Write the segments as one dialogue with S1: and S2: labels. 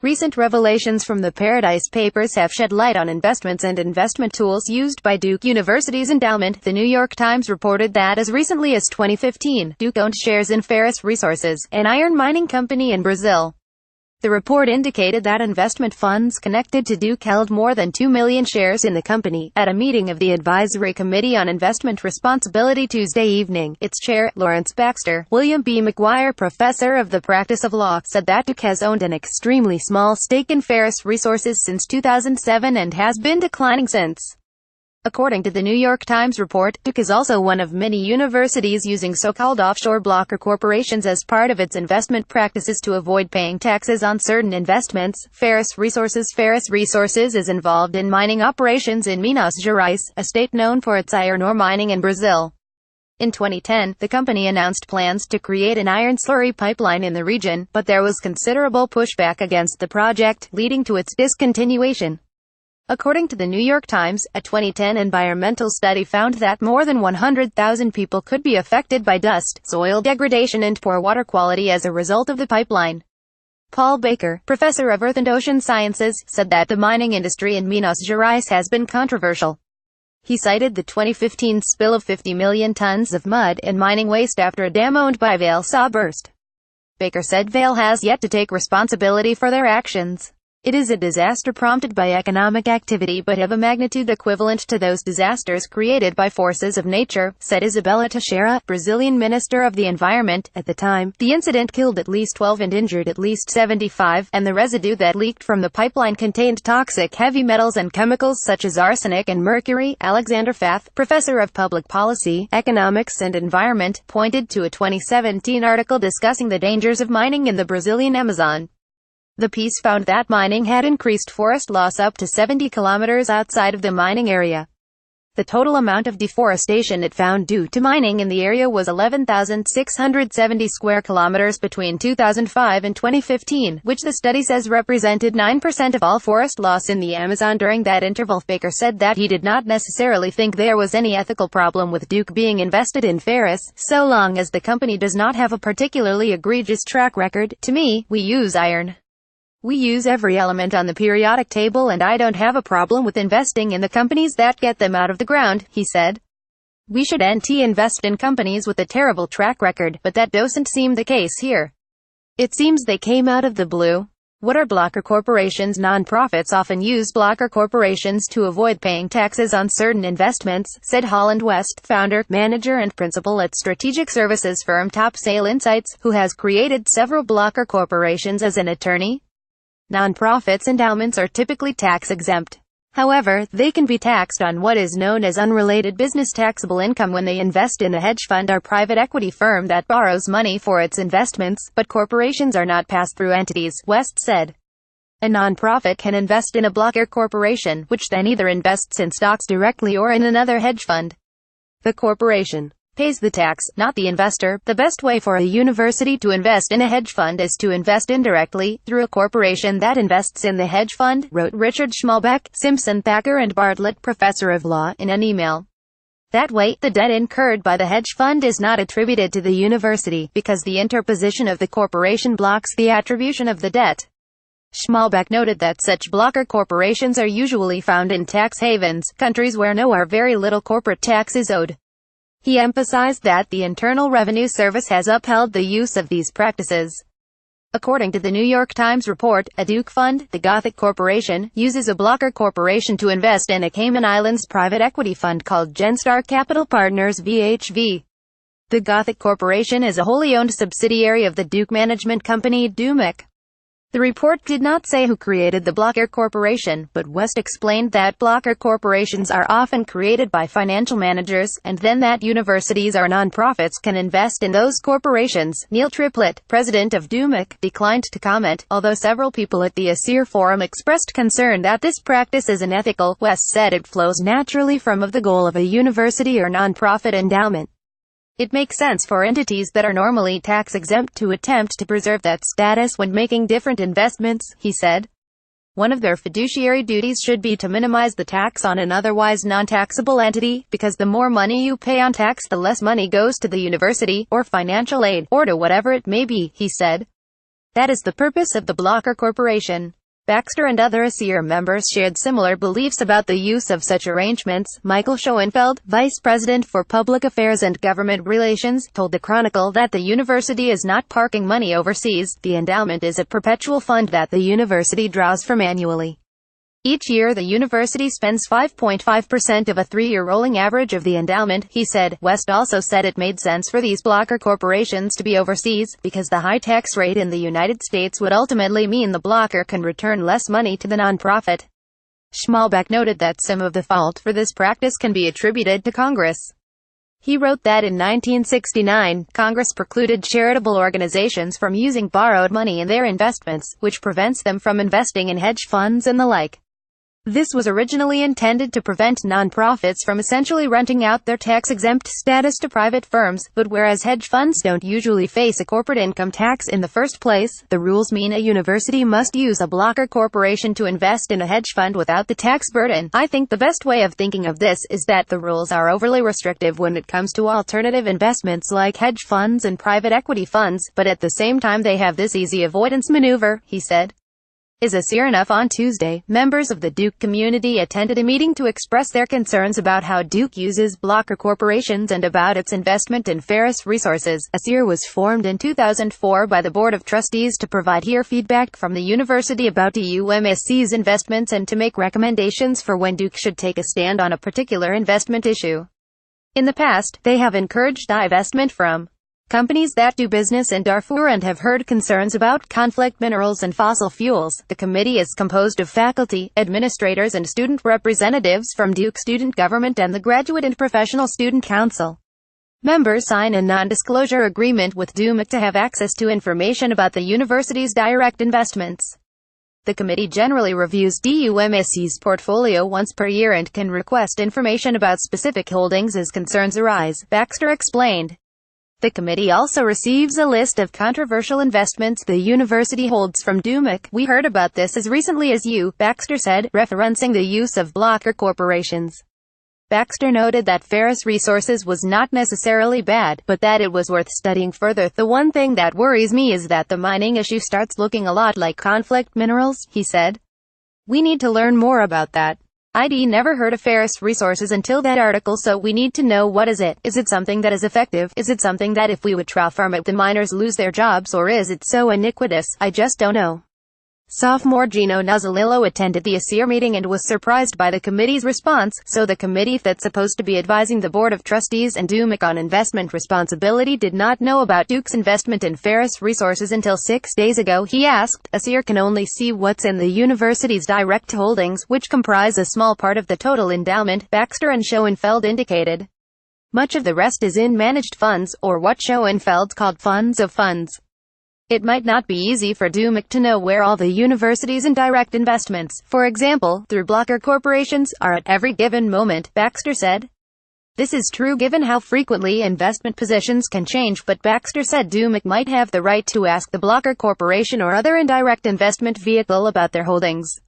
S1: Recent revelations from the Paradise Papers have shed light on investments and investment tools used by Duke University's endowment. The New York Times reported that as recently as 2015, Duke owned shares in Ferrous Resources, an iron mining company in Brazil. The report indicated that investment funds connected to Duke held more than 2 million shares in the company. At a meeting of the Advisory Committee on Investment Responsibility Tuesday evening, its chair, Lawrence Baxter, William B. McGuire Professor of the Practice of Law, said that Duke has owned an extremely small stake in Ferrous Resources since 2007 and has been declining since. According to the New York Times report, Duke is also one of many universities using so-called offshore blocker corporations as part of its investment practices to avoid paying taxes on certain investments. Ferrous Resources is involved in mining operations in Minas Gerais, a state known for its iron ore mining in Brazil. In 2010, the company announced plans to create an iron slurry pipeline in the region, but there was considerable pushback against the project, leading to its discontinuation. According to the New York Times, a 2010 environmental study found that more than 100,000 people could be affected by dust, soil degradation and poor water quality as a result of the pipeline. Paul Baker, professor of Earth and Ocean Sciences, said that the mining industry in Minas Gerais has been controversial. He cited the 2015 spill of 50 million tons of mud and mining waste after a dam owned by Vale saw burst. Baker said Vale has yet to take responsibility for their actions. It is a disaster prompted by economic activity but of a magnitude equivalent to those disasters created by forces of nature, said Isabella Teixeira, Brazilian Minister of the Environment. At the time, the incident killed at least 12 and injured at least 75, and the residue that leaked from the pipeline contained toxic heavy metals and chemicals such as arsenic and mercury. Alexander Fath, professor of public policy, economics and environment, pointed to a 2017 article discussing the dangers of mining in the Brazilian Amazon. The piece found that mining had increased forest loss up to 70 kilometers outside of the mining area. The total amount of deforestation it found due to mining in the area was 11,670 square kilometers between 2005 and 2015, which the study says represented 9% of all forest loss in the Amazon during that interval. Baker said that he did not necessarily think there was any ethical problem with Duke being invested in Ferrous, so long as the company does not have a particularly egregious track record. To me, we use iron. We use every element on the periodic table and I don't have a problem with investing in the companies that get them out of the ground, he said. We should invest in companies with a terrible track record, but that doesn't seem the case here. It seems they came out of the blue. What are blocker corporations? Nonprofits often use blocker corporations to avoid paying taxes on certain investments, said Holland West, founder, manager and principal at strategic services firm Topsail Insights, who has created several blocker corporations as an attorney. Nonprofits' endowments are typically tax-exempt. However, they can be taxed on what is known as unrelated business taxable income when they invest in a hedge fund or private equity firm that borrows money for its investments, but corporations are not pass-through entities, West said. A nonprofit can invest in a blocker corporation, which then either invests in stocks directly or in another hedge fund. The corporation pays the tax, not the investor. The best way for a university to invest in a hedge fund is to invest indirectly, through a corporation that invests in the hedge fund, wrote Richard Schmalbeck, Simpson Thacker and Bartlett, professor of law, in an email. That way, the debt incurred by the hedge fund is not attributed to the university, because the interposition of the corporation blocks the attribution of the debt. Schmalbeck noted that such blocker corporations are usually found in tax havens, countries where no or very little corporate tax is owed. He emphasized that the Internal Revenue Service has upheld the use of these practices. According to the New York Times report, a Duke fund, the Gothic Corporation, uses a blocker corporation to invest in a Cayman Islands private equity fund called Genstar Capital Partners VHV. The Gothic Corporation is a wholly owned subsidiary of the Duke management company DUMEC. The report did not say who created the blocker corporation, but West explained that blocker corporations are often created by financial managers, and then that universities or nonprofits can invest in those corporations. Neil Triplett, president of DUMEC, declined to comment, although several people at the ASER Forum expressed concern that this practice is unethical. West said it flows naturally from the goal of a university or nonprofit endowment. It makes sense for entities that are normally tax-exempt to attempt to preserve that status when making different investments, he said. One of their fiduciary duties should be to minimize the tax on an otherwise non-taxable entity, because the more money you pay on tax, the less money goes to the university, or financial aid, or to whatever it may be, he said. That is the purpose of the blocker corporation. Baxter and other ASER members shared similar beliefs about the use of such arrangements. Michael Schoenfeld, Vice President for Public Affairs and Government Relations, told the Chronicle that the university is not parking money overseas. The endowment is a perpetual fund that the university draws from annually. Each year the university spends 5.5% of a 3-year rolling average of the endowment, he said. West also said it made sense for these blocker corporations to be overseas, because the high tax rate in the United States would ultimately mean the blocker can return less money to the nonprofit. Schmalbach noted that some of the fault for this practice can be attributed to Congress. He wrote that in 1969, Congress precluded charitable organizations from using borrowed money in their investments, which prevents them from investing in hedge funds and the like. This was originally intended to prevent nonprofits from essentially renting out their tax-exempt status to private firms, but whereas hedge funds don't usually face a corporate income tax in the first place, the rules mean a university must use a blocker corporation to invest in a hedge fund without the tax burden. I think the best way of thinking of this is that the rules are overly restrictive when it comes to alternative investments like hedge funds and private equity funds, but at the same time they have this easy avoidance maneuver, he said. Is ASER enough? On Tuesday, members of the Duke community attended a meeting to express their concerns about how Duke uses blocker corporations and about its investment in Ferrous Resources. ASER was formed in 2004 by the Board of Trustees to provide feedback from the university about DUMSC's investments and to make recommendations for when Duke should take a stand on a particular investment issue. In the past, they have encouraged divestment from companies that do business in Darfur and have heard concerns about conflict minerals and fossil fuels. The committee is composed of faculty, administrators and student representatives from Duke Student Government and the Graduate and Professional Student Council. Members sign a non-disclosure agreement with DUMC to have access to information about the university's direct investments. The committee generally reviews DUMSC's portfolio once per year and can request information about specific holdings as concerns arise, Baxter explained. The committee also receives a list of controversial investments the university holds from DUMC. We heard about this as recently as Baxter said, referencing the use of blocker corporations. Baxter noted that Ferrous Resources was not necessarily bad, but that it was worth studying further. The one thing that worries me is that the mining issue starts looking a lot like conflict minerals, he said. We need to learn more about that. I'd never heard of Ferrous Resources until that article, so we need to know what is it. Is it something that is effective? Is it something that if we withdraw from it the miners lose their jobs, or is it so iniquitous? I just don't know. Sophomore Gino Nuzzolillo attended the ASER meeting and was surprised by the committee's response. So the committee that's supposed to be advising the Board of Trustees and DUMC on investment responsibility did not know about Duke's investment in Ferrous Resources until 6 days ago, he asked. ASER can only see what's in the university's direct holdings, which comprise a small part of the total endowment, Baxter and Schoenfeld indicated. Much of the rest is in managed funds, or what Schoenfeld called funds of funds. It might not be easy for DUMC to know where all the university's indirect investments, for example, through blocker corporations, are at every given moment, Baxter said. This is true given how frequently investment positions can change, but Baxter said DUMC might have the right to ask the blocker corporation or other indirect investment vehicle about their holdings.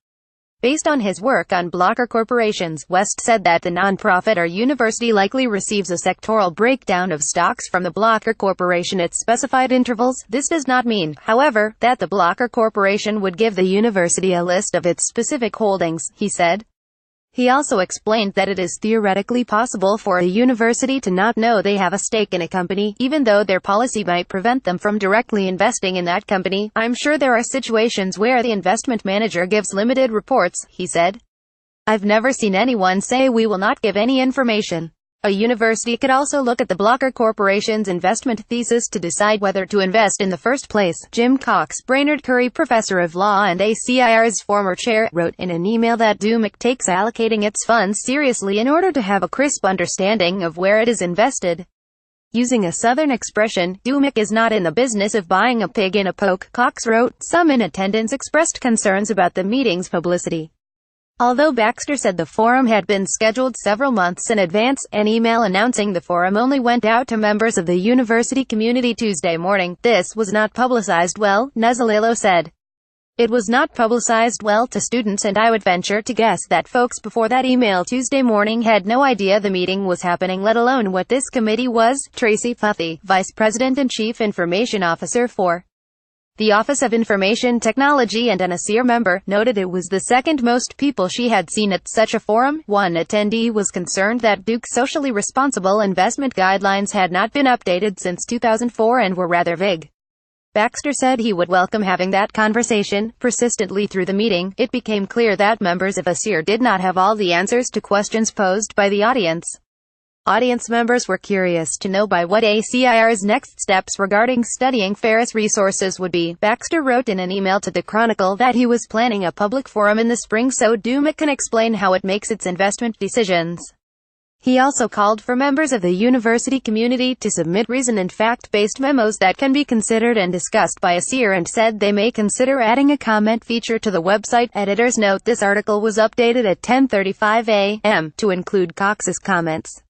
S1: Based on his work on blocker corporations, West said that the nonprofit or university likely receives a sectoral breakdown of stocks from the blocker corporation at specified intervals. This does not mean, however, that the blocker corporation would give the university a list of its specific holdings, he said. He also explained that it is theoretically possible for a university to not know they have a stake in a company, even though their policy might prevent them from directly investing in that company. I'm sure there are situations where the investment manager gives limited reports, he said. I've never seen anyone say we will not give any information. A university could also look at the blocker corporation's investment thesis to decide whether to invest in the first place. Jim Cox, Brainerd Curry Professor of Law and ACIR's former chair, wrote in an email that DUMC takes allocating its funds seriously in order to have a crisp understanding of where it is invested. Using a Southern expression, DUMC is not in the business of buying a pig in a poke, Cox wrote. Some in attendance expressed concerns about the meeting's publicity. Although Baxter said the forum had been scheduled several months in advance, an email announcing the forum only went out to members of the university community Tuesday morning. This was not publicized well, Nuzzolillo said. It was not publicized well to students, and I would venture to guess that folks before that email Tuesday morning had no idea the meeting was happening, let alone what this committee was. Tracy Puffy, Vice President and Chief Information Officer for The Office of Information Technology and an ASER member noted it was the second most people she had seen at such a forum. One attendee was concerned that Duke's socially responsible investment guidelines had not been updated since 2004 and were rather vague. Baxter said he would welcome having that conversation. Persistently through the meeting, it became clear that members of ASER did not have all the answers to questions posed by the audience. Audience members were curious to know by what ASER's next steps regarding studying Ferrous Resources would be. Baxter wrote in an email to the Chronicle that he was planning a public forum in the spring so Duke can explain how it makes its investment decisions. He also called for members of the university community to submit reason and fact-based memos that can be considered and discussed by ASER, and said they may consider adding a comment feature to the website. Editors note this article was updated at 10:35 a.m. to include Cox's comments.